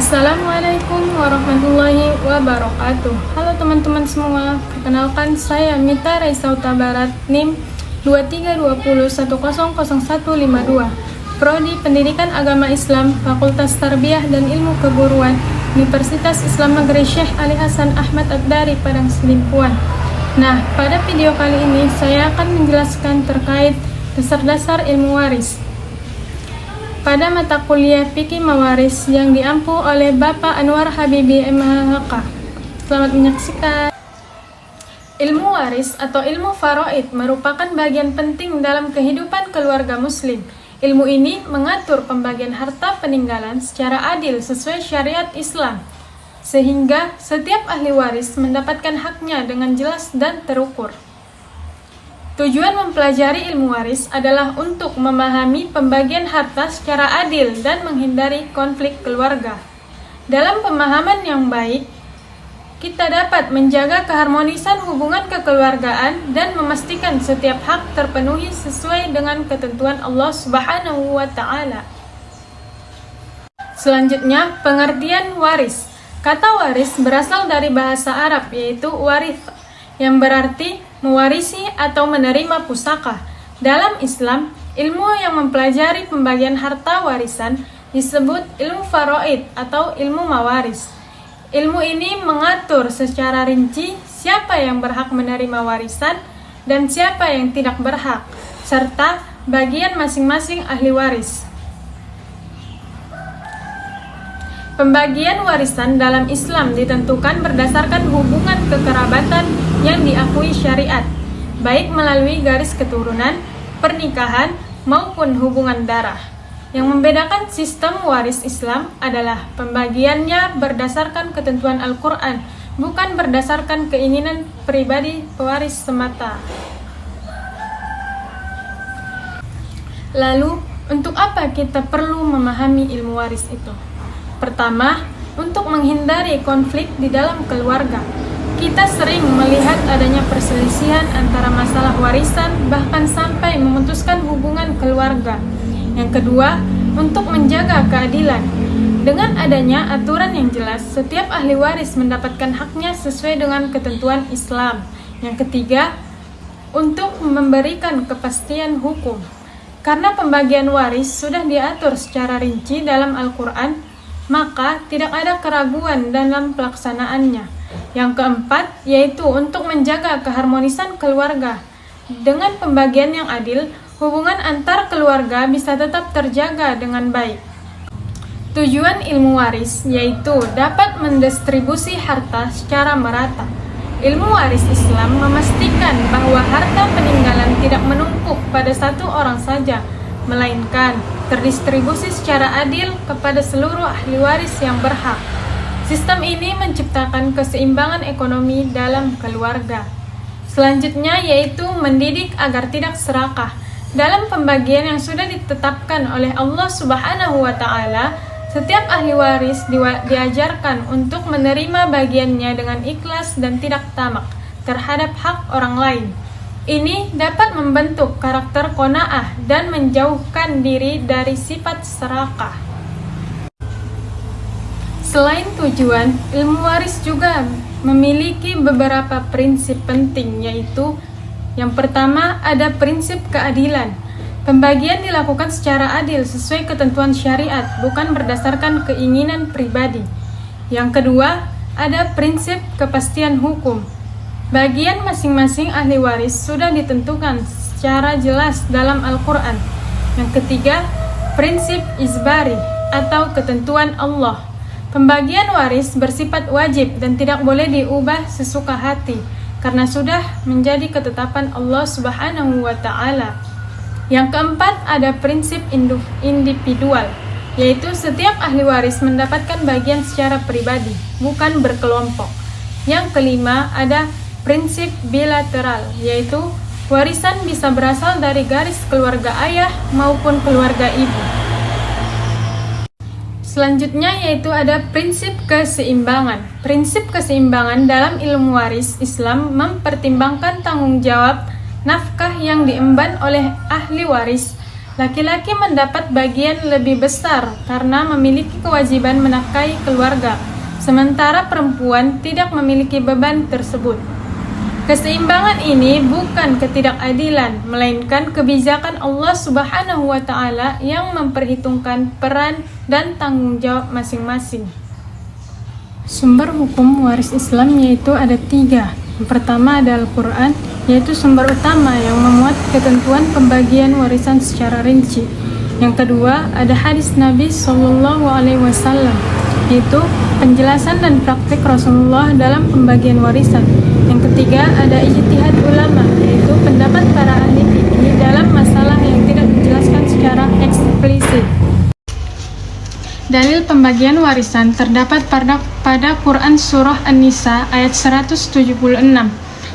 Assalamualaikum warahmatullahi wabarakatuh. Halo teman-teman semua, perkenalkan saya Mita Raisa Huta Barat, NIM 2320100152, Prodi Pendidikan Agama Islam, Fakultas Tarbiyah dan Ilmu Keguruan, Universitas Islam Negeri Syekh Ali Hasan Ahmad Ad-Dari, Padang Sidimpuan. Nah, pada video kali ini saya akan menjelaskan terkait dasar-dasar ilmu waris pada mata kuliah Fikih Mawaris yang diampu oleh Bapak Anwar Habibi MHK. Selamat menyaksikan. Ilmu waris atau ilmu faraid merupakan bagian penting dalam kehidupan keluarga muslim. Ilmu ini mengatur pembagian harta peninggalan secara adil sesuai syariat Islam, sehingga setiap ahli waris mendapatkan haknya dengan jelas dan terukur. Tujuan mempelajari ilmu waris adalah untuk memahami pembagian harta secara adil dan menghindari konflik keluarga. Dalam pemahaman yang baik, kita dapat menjaga keharmonisan hubungan kekeluargaan dan memastikan setiap hak terpenuhi sesuai dengan ketentuan Allah Subhanahu wa Ta'ala. Selanjutnya, pengertian waris. Kata waris berasal dari bahasa Arab, yaitu warith, yang berarti mewarisi atau menerima pusaka. Dalam Islam, ilmu yang mempelajari pembagian harta warisan disebut ilmu faraid atau ilmu mawaris. Ilmu ini mengatur secara rinci siapa yang berhak menerima warisan dan siapa yang tidak berhak, serta bagian masing-masing ahli waris. Pembagian warisan dalam Islam ditentukan berdasarkan hubungan kekerabatan yang diakui syariat, baik melalui garis keturunan, pernikahan, maupun hubungan darah. Yang membedakan sistem waris Islam adalah pembagiannya berdasarkan ketentuan Al-Quran, bukan berdasarkan keinginan pribadi pewaris semata. Lalu, untuk apa kita perlu memahami ilmu waris itu? Pertama, untuk menghindari konflik di dalam keluarga. Kita sering melihat adanya perselisihan antara masalah warisan, bahkan sampai memutuskan hubungan keluarga. Yang kedua, untuk menjaga keadilan. Dengan adanya aturan yang jelas, setiap ahli waris mendapatkan haknya sesuai dengan ketentuan Islam. Yang ketiga, untuk memberikan kepastian hukum. Karena pembagian waris sudah diatur secara rinci dalam Al-Quran, maka tidak ada keraguan dalam pelaksanaannya. Yang keempat, yaitu untuk menjaga keharmonisan keluarga. Dengan pembagian yang adil, hubungan antar keluarga bisa tetap terjaga dengan baik. Tujuan ilmu waris yaitu dapat mendistribusi harta secara merata. Ilmu waris Islam memastikan bahwa harta peninggalan tidak menumpuk pada satu orang saja, melainkan terdistribusi secara adil kepada seluruh ahli waris yang berhak. Sistem ini menciptakan keseimbangan ekonomi dalam keluarga. Selanjutnya yaitu mendidik agar tidak serakah. Dalam pembagian yang sudah ditetapkan oleh Allah Subhanahu wa Ta'ala, setiap ahli waris diajarkan untuk menerima bagiannya dengan ikhlas dan tidak tamak terhadap hak orang lain. Ini dapat membentuk karakter qanaah dan menjauhkan diri dari sifat serakah. Selain tujuan, ilmu waris juga memiliki beberapa prinsip penting, yaitu yang pertama ada prinsip keadilan. Pembagian dilakukan secara adil sesuai ketentuan syariat, bukan berdasarkan keinginan pribadi. Yang kedua, ada prinsip kepastian hukum. Bagian masing-masing ahli waris sudah ditentukan secara jelas dalam Al-Quran. Yang ketiga, prinsip izbari atau ketentuan Allah. Pembagian waris bersifat wajib dan tidak boleh diubah sesuka hati, karena sudah menjadi ketetapan Allah Subhanahu wa Ta'ala. Yang keempat, ada prinsip individual, yaitu setiap ahli waris mendapatkan bagian secara pribadi, bukan berkelompok. Yang kelima, ada prinsip bilateral, yaitu warisan bisa berasal dari garis keluarga ayah maupun keluarga ibu. Selanjutnya yaitu ada prinsip keseimbangan. Prinsip keseimbangan dalam ilmu waris Islam mempertimbangkan tanggung jawab nafkah yang diemban oleh ahli waris Laki-laki mendapat bagian lebih besar karena memiliki kewajiban menafkahi keluarga, sementara perempuan tidak memiliki beban tersebut. Keseimbangan ini bukan ketidakadilan, melainkan kebijakan Allah Subhanahu wa Ta'ala yang memperhitungkan peran dan tanggung jawab masing-masing. Sumber hukum waris Islam yaitu ada 3. Yang pertama ada Al-Quran, yaitu sumber utama yang memuat ketentuan pembagian warisan secara rinci. Yang kedua ada hadis Nabi SAW, yaitu penjelasan dan praktik Rasulullah dalam pembagian warisan. Yang ketiga ada ijtihad ulama, yaitu pendapat para ahli fikih dalam masalah yang tidak dijelaskan secara eksplisit. Dalil pembagian warisan terdapat pada Quran Surah An-Nisa ayat 176,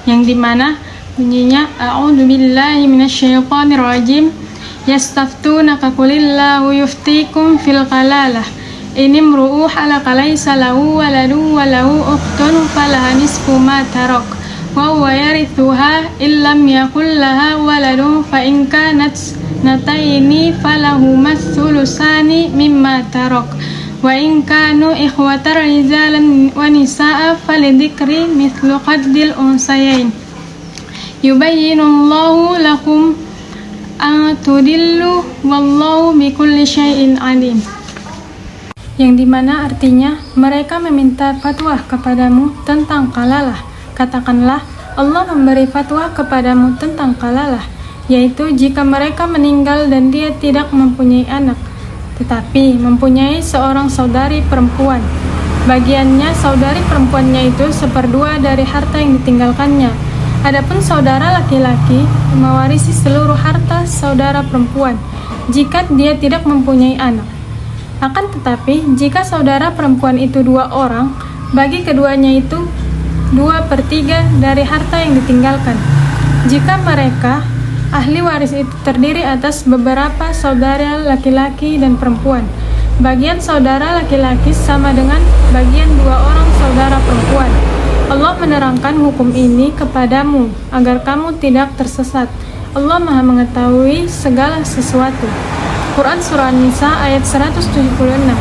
yang dimana bunyinya A'udzubillahi minasyaitonirrajim, yastaftunaka qulillahu yuftikum fil qalalah in imru'u halaka laysa lahu waladun wa lahu ukhtun falaha nisfu ma tarak wa huwa yarithuha illam yakul laha waladun fa in kanat nataini falahuma thulutsani mimma tarak wa in kanu ikhwatar rijalan wa nisaa falidhikri mithlu qaddil unsayain yubayyinullahu lakum an tudillu wallahu bikulli syai'in alim. Yang dimana artinya mereka meminta fatwa kepadamu tentang kalalah. Katakanlah, Allah memberi fatwa kepadamu tentang kalalah, yaitu jika mereka meninggal dan dia tidak mempunyai anak, tetapi mempunyai seorang saudari perempuan. Bagiannya saudari perempuannya itu 1/2 dari harta yang ditinggalkannya. Adapun saudara laki-laki mewarisi seluruh harta saudara perempuan jika dia tidak mempunyai anak. Akan tetapi jika saudara perempuan itu 2 orang, bagi keduanya itu 2/3 dari harta yang ditinggalkan. Jika mereka ahli waris itu terdiri atas beberapa saudara laki-laki dan perempuan, bagian saudara laki-laki sama dengan bagian 2 orang saudara perempuan. Allah menerangkan hukum ini kepadamu agar kamu tidak tersesat. Allah Maha mengetahui segala sesuatu. Quran Surah An-Nisa ayat 176.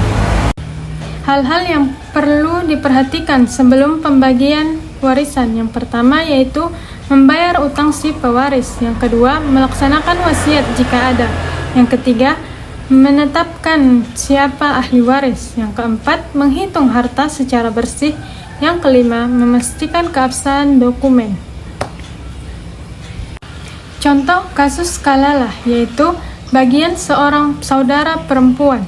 Hal-hal yang perlu diperhatikan sebelum pembagian warisan. Yang pertama yaitu membayar utang si pewaris. Yang kedua, melaksanakan wasiat jika ada. Yang ketiga, menetapkan siapa ahli waris. Yang keempat, menghitung harta secara bersih. Yang kelima, memastikan keabsahan dokumen. Contoh kasus kalalah yaitu bagian seorang saudara perempuan.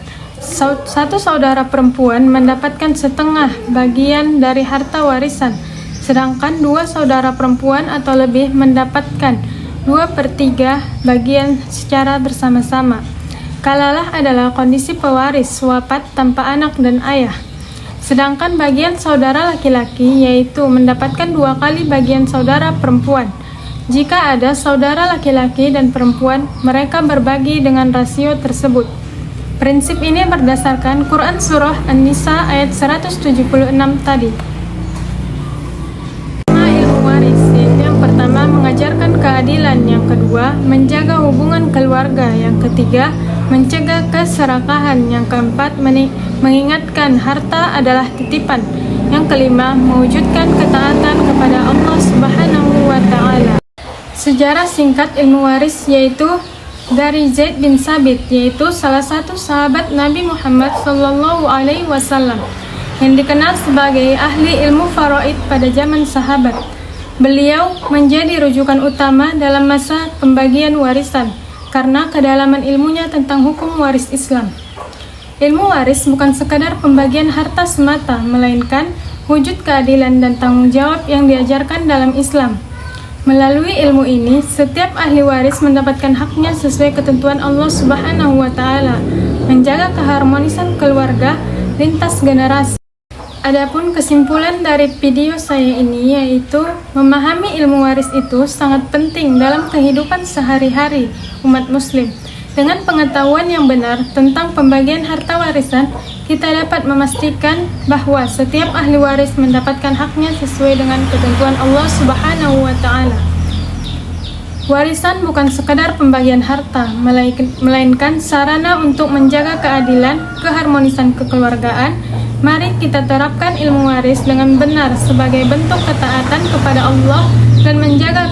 Satu saudara perempuan mendapatkan setengah bagian dari harta warisan, sedangkan 2 saudara perempuan atau lebih mendapatkan 2/3 bagian secara bersama-sama. Kalalah adalah kondisi pewaris wafat tanpa anak dan ayah. Sedangkan bagian saudara laki-laki yaitu mendapatkan 2 kali bagian saudara perempuan. Jika ada saudara laki-laki dan perempuan, mereka berbagi dengan rasio tersebut. Prinsip ini berdasarkan Quran Surah An-Nisa ayat 176 tadi. Ilmu waris yang pertama mengajarkan keadilan, yang kedua menjaga hubungan keluarga, yang ketiga mencegah keserakahan, yang keempat mengingatkan harta adalah titipan, yang kelima mewujudkan ketaatan kepada Allah Subhanahu wa Ta'ala. Sejarah singkat ilmu waris yaitu dari Zaid bin Sabit, yaitu salah satu sahabat Nabi Muhammad SAW yang dikenal sebagai ahli ilmu faraid pada zaman sahabat. Beliau menjadi rujukan utama dalam masa pembagian warisan karena kedalaman ilmunya tentang hukum waris Islam. Ilmu waris bukan sekadar pembagian harta semata, melainkan wujud keadilan dan tanggung jawab yang diajarkan dalam Islam. Melalui ilmu ini, setiap ahli waris mendapatkan haknya sesuai ketentuan Allah Subhanahu wa Ta'ala, menjaga keharmonisan keluarga lintas generasi. Adapun kesimpulan dari video saya ini yaitu memahami ilmu waris itu sangat penting dalam kehidupan sehari-hari umat muslim. Dengan pengetahuan yang benar tentang pembagian harta warisan, kita dapat memastikan bahwa setiap ahli waris mendapatkan haknya sesuai dengan ketentuan Allah Subhanahu wa Ta'ala. Warisan bukan sekadar pembagian harta, melainkan sarana untuk menjaga keadilan, keharmonisan kekeluargaan. Mari kita terapkan ilmu waris dengan benar sebagai bentuk ketaatan kepada Allah dan menjaga